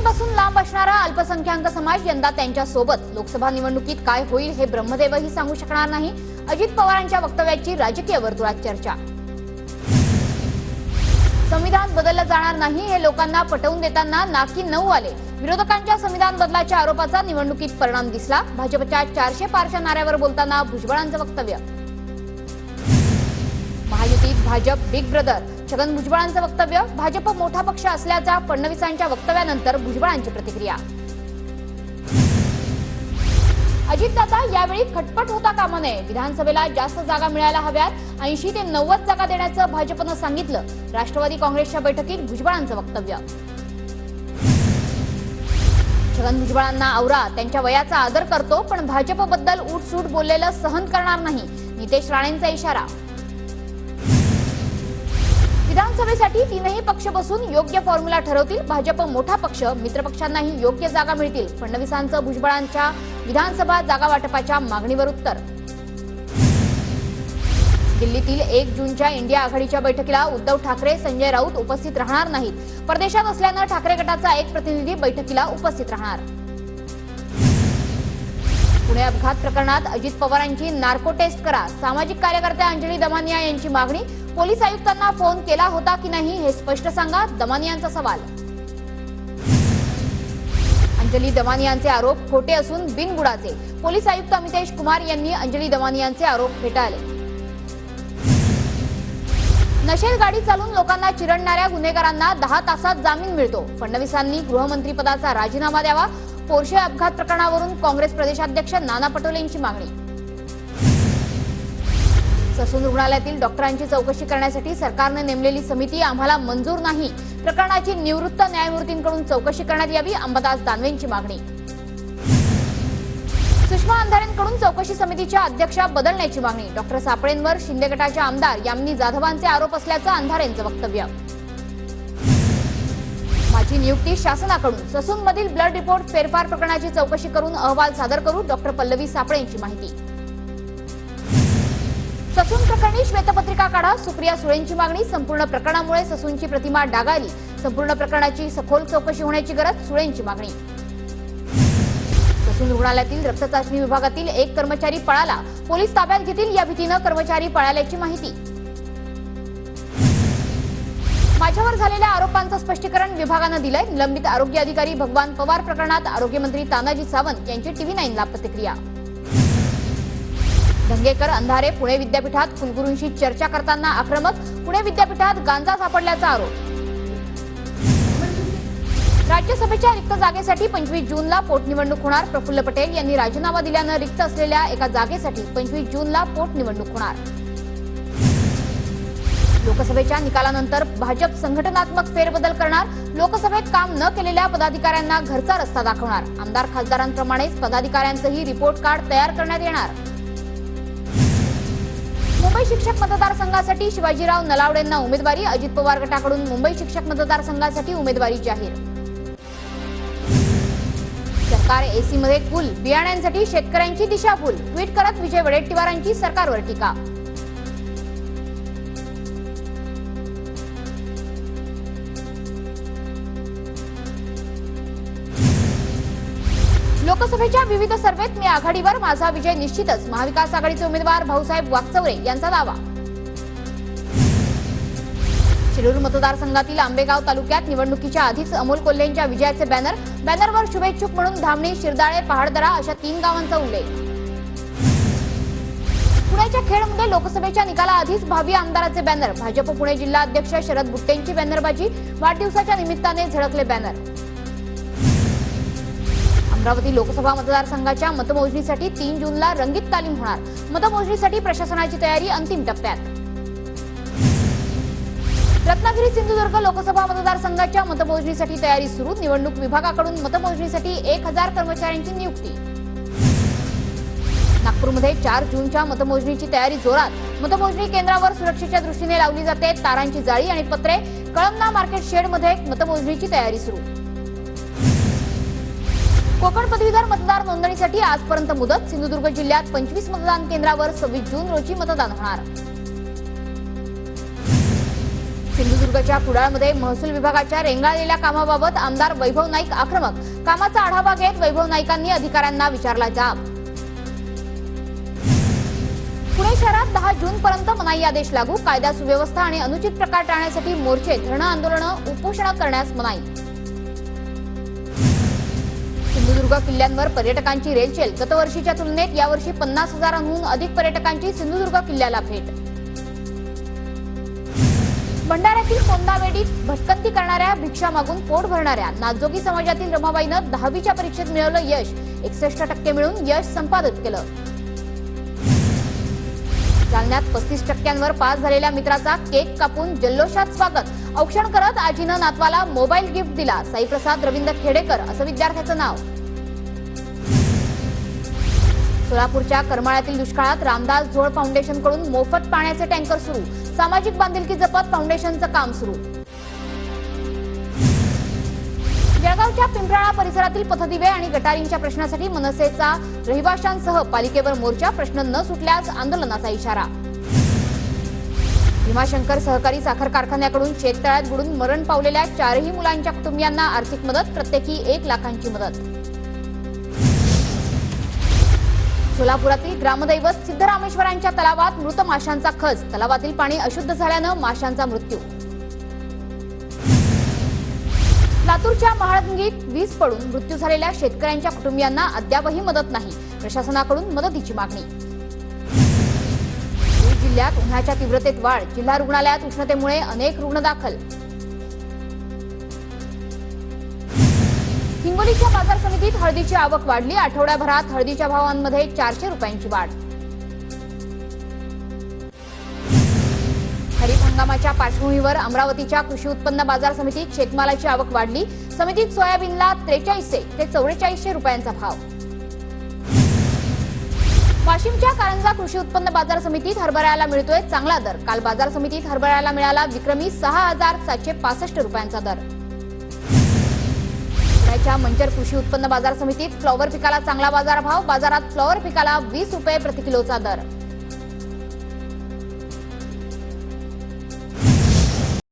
शेतीपासून लांब असणारा अल्पसंख्याक समाज यंदा त्यांच्या सोबत लोकसभा निवडणुकीत काय होईल हे ब्रह्मदेवही सांगू शकणार नाही। अजित पवारांच्या वक्तव्याची राजकीय वर्तुळात चर्चा। संविधान बदललं जाणार नाही हे लोकांना पटवून देताना नाकी 9 आले। विरोधकांच्या संविधान बदलाच्या आरोपाचा निवडणुकीत परिणाम दिसला। भाजपच्या 400 पारच्या नाऱ्यावर बोलताना भुजबळांचं वक्तव्य। महायुतीत भाजप बिग ब्रदर, छगन भुजबळांचं वक्तव्य। भाजप मोठा पक्ष असल्याचा फडणवीसांच्या वक्तव्यानंतर भुजबळांची प्रतिक्रिया। अजितदादा यावेळी खटपट होता कामा नये। विधानसभेला जास्त जागा मिळायला हव्यात, 80 ते 90 जागा देण्याचं भाजपनं सांगितलं। राष्ट्रवादी काँग्रेसच्या बैठकीत भुजबळांचं वक्तव्य। छगन भुजबळांना आवरा, त्यांच्या वयाचा आदर करतो, पण भाजपबद्दल उठसूट बोललेलं सहन करणार नाही, नितेश राणेंचा इशारा। विधानसभेसाठी तीनही पक्ष बसून योग्य फॉर्म्युला ठरवतील। भाजप मोठा पक्ष, मित्रपक्षांनाही योग्य जागा मिळतील। फडणवीसांचं भुजबळांच्या विधानसभा जागा वाटपाच्या मागणीवर उत्तर। दिल्लीतील 1 जूनच्या इंडिया आघाडीच्या बैठकीला उद्धव ठाकरे, संजय राऊत उपस्थित राहणार नाहीत। परदेशात असल्यानं ठाकरे गटाचा एक प्रतिनिधी बैठकीला उपस्थित राहणार। पुणे अपघात प्रकरणात अजित पवारांची नार्को टेस्ट करा, सामाजिक कार्यकर्त्या अंजली दमानिया यांची मागणी। पोलीस आयुक्तांना फोन केला होता की नाही हे स्पष्ट सांगा, दमानियांचा सवाल। अंजली दमानियांचे आरोप खोटे असून बिनबुडाचे, पोलीस आयुक्त अमितेश कुमार यांनी अंजली दमानियांचे आरोप फेटाळले। नशेत गाडी चालून लोकांना चिरडणाऱ्या गुन्हेगारांना 10 तासात जामीन मिळतो। फडणवीसांनी गृहमंत्रीपदाचा राजीनामा द्यावा। पोर्शे अपघात प्रकरणावरून काँग्रेस प्रदेशाध्यक्ष नाना पटोले यांची मागणी। ससून रुग्णालयातील डॉक्टरांची चौकशी करण्यासाठी सरकारने नेमलेली समिती आम्हाला मंजूर नाही। प्रकरणाची निवृत्त न्यायमूर्तींकडून चौकशी करण्यात यावी, अंबादास दानवेंची मागणी। सुषमा अंधारेंकडून चौकशी समितीच्या अध्यक्षा बदलण्याची मागणी। डॉक्टर सापळेंवर शिंदे गटाच्या आमदार यामिनी जाधवांचे आरोप असल्याचं अंधारेंचं वक्तव्य। माझी नियुक्ती शासनाकडून, ससूनमधील ब्लड रिपोर्ट फेरफार प्रकरणाची चौकशी करून अहवाल सादर करू, डॉक्टर पल्लवी सापळे यांची माहिती। ससून प्रकरणी श्वेतपत्रिका काढा, सुप्रिया सुळेंची मागणी। संपूर्ण प्रकरणामुळे ससूनची प्रतिमा डागाळली, संपूर्ण प्रकरणाची सखोल चौकशी होण्याची गरज, सुळेंची मागणी। ससून रुग्णालयातील रक्त चाचणी विभागातील एक कर्मचारी पळाला, पोलीस ताब्यात घेतील या भीतीनं कर्मचारी पळाल्याची माहिती। माझ्यावर झालेल्या आरोपांचं स्पष्टीकरण विभागानं दिलंय। निलंबित आरोग्य अधिकारी भगवान पवार प्रकरणात आरोग्यमंत्री तानाजी सावंत यांची TV9ला प्रतिक्रिया। दंगेकर अंधारे पुणे विद्यापीठात कुलगुरूंशी चर्चा करताना आक्रमक, पुणे विद्यापीठात गांजा सापडल्याचा आरोप। राज्यसभेच्या रिक्त जागेसाठी 25 जूनला पोटनिवडणूक होणार। प्रफुल्ल पटेल यांनी राजीनामा दिल्यानं रिक्त असलेल्या एका जागेसाठी 25 जूनला पोटनिवडणूक होणार। लोकसभेच्या निकालानंतर भाजप संघटनात्मक फेरबदल करणार। लोकसभेत काम न केलेल्या पदाधिकाऱ्यांना घरचा रस्ता दाखवणार। आमदार खासदारांप्रमाणेच पदाधिकाऱ्यांचंही रिपोर्ट कार्ड तयार करण्यात येणार। मुंबई शिक्षक मतदारसंघासाठी शिवाजीराव नलावडेंना उमेदवारी। अजित पवार गटाकडून मुंबई शिक्षक मतदारसंघासाठी उमेदवारी जाहीर। सरकार एसी मध्ये कुल, बियाण्यांसाठी शेतकऱ्यांची दिशाभूल। ट्विट करत विजय वडेट्टीवारांची सरकारवर टीका। लोकसभेच्या विविध सर्वेत मी आघाडीवर, माझा विजय निश्चितच, महाविकास आघाडीचे उमेदवार भाऊसाहेब वाकचौरे यांचा दावा। शिरूर मतदारसंघातील आंबेगाव तालुक्यात निवडणुकीच्या आधीच अमोल कोल्हेंच्या विजयाचे बॅनरवर शुभेच्छुक म्हणून धामणी, शिरदाळे, पहाडदरा अशा 3 गावांचा उल्लेख। पुण्याच्या खेडमध्ये लोकसभेच्या निकालाआधीच भावी आमदाराचे बॅनर। भाजप पुणे जिल्हा अध्यक्ष शरद बुट्टेंची बॅनरबाजी, वाढदिवसाच्या निमित्ताने झळकले बॅनर। अमरावती लोकसभा मतदारसंघाच्या मतमोजणीसाठी 3 जूनला रंगीत तालीम होणार। मतमोजणीसाठी प्रशासनाची तयारी अंतिम टप्प्यात। रत्नागिरी सिंधुदुर्ग लोकसभा मतदारसंघाच्या मतमोजणीसाठी तयारी सुरू। निवडणूक विभागाकडून मतमोजणीसाठी 1000 कर्मचाऱ्यांची नियुक्ती। नागपूरमध्ये 4 जूनच्या मतमोजणीची तयारी जोरात। मतमोजणी केंद्रावर सुरक्षेच्या दृष्टीने लावली जाते तारांची जाळी आणि पत्रे। कळमना मार्केट शेडमध्ये मतमोजणीची तयारी सुरू। कोकण पदवीधर मतदार नोंदणीसाठी आजपर्यंत मुदत। सिंधुदुर्ग जिल्ह्यात 25 मतदान केंद्रावर 26 जून रोजी मतदान होणार। सिंधुदुर्ग सिंधुदुर्गच्या कुडाळमध्ये महसूल विभागाच्या रेंगाळलेल्या कामाबाबत आमदार वैभव नाईक आक्रमक. कामाचा आढावा घेत वैभव नाईकांनी अधिकाऱ्यांना विचारला जाब. पुणे शहरात 10 जून पर्यंत मनाई आदेश लागू. कायदा सुव्यवस्था आणि अनुचित प्रकार टाळण्यासाठी मोर्चे, धरणं, आंदोलनं, उपोषणं करण्यास मनाई. सिंधुदुर्ग किल्ल्यांवर पर्यटकांची रेलचेल. गतवर्षीच्या तुलनेत यावर्षी 50,000हून अधिक पर्यटकांची सिंधुदुर्ग किल्ल्याला भेट. भंडाऱ्यातील कोंदावेडीत भटकंती करणाऱ्या, भिक्षा मागून पोट भरणाऱ्या नाथजोगी समाजातील रमाबाईनं 10वीच्या परीक्षेत मिळवलं यश. 61% मिळवून यश संपादित केलं. जालन्यात 35% पास झालेल्या मित्राचा केक कापून जल्लोषात स्वागत. औक्षण करत आजीनं नातवाला मोबाईल गिफ्ट दिला. साईप्रसाद रवींद्र खेडेकर असं विद्यार्थ्याचं नाव. सोलापूरच्या करमाळ्यातील दुष्काळात रामदास झोळ फाउंडेशन कडून मोफत पाण्याचे टँकर सुरू. सामाजिक बांधिलकी जपत फाउंडेशनचं काम सुरू. जळगावच्या पिंपराळा परिसरातील पथदिवे आणि गटारींच्या प्रश्नासाठी मनसेचा रहिवाशांसह पालिकेवर मोर्चा. प्रश्न न सुटल्यास आंदोलनाचा इशारा. भीमाशंकर सहकारी साखर कारखान्याकडून शेततळ्यात बुडून मरण पावलेल्या 4ही मुलांच्या कुटुंबियांना आर्थिक मदत. प्रत्येकी 1 लाखांची मदत. सोलापुरातील ग्रामदैवत सिद्धरामेश्वरांच्या तलावात मृत माशांचा खच. तलावातील पाणी अशुद्ध झाल्यानं माशांचा मृत्यू. लातूरच्या महाळंगीत वीज पडून मृत्यू झालेल्या शेतकऱ्यांच्या कुटुंबियांना अद्यापही मदत नाही. प्रशासनाकडून मदतीची मागणी. बीड जिल्ह्यात उन्हाच्या तीव्रतेत वाढ. जिल्हा रुग्णालयात उष्णतेमुळे अनेक रुग्ण दाखल. हिंगोलीच्या बाजार समितीत हळदीची आवक वाढली. आठवड्याभरात हळदीच्या भावांमध्ये 400 रुपयांची वाढ. खरीप हंगामाच्या पार्श्वभूमीवर अमरावतीच्या कृषी उत्पन्न बाजार समितीत शेतमालाची आवक वाढली. समितीत सोयाबीनला 4300 ते 4400 रुपयांचा भाव. वाशिमच्या कारंजा कृषी उत्पन्न बाजार समितीत हरभऱ्याला मिळतोय चांगला दर. काल बाजार समितीत हरभऱ्याला मिळाला विक्रमी 6765 रुपयांचा दर. पुण्याच्या मंचर कृषी उत्पन्न बाजार समितीत फ्लॉवर पिकाला चांगला बाजारभाव. बाजारात फ्लॉवर पिकाला 20 रुपये प्रति किलोचा दर.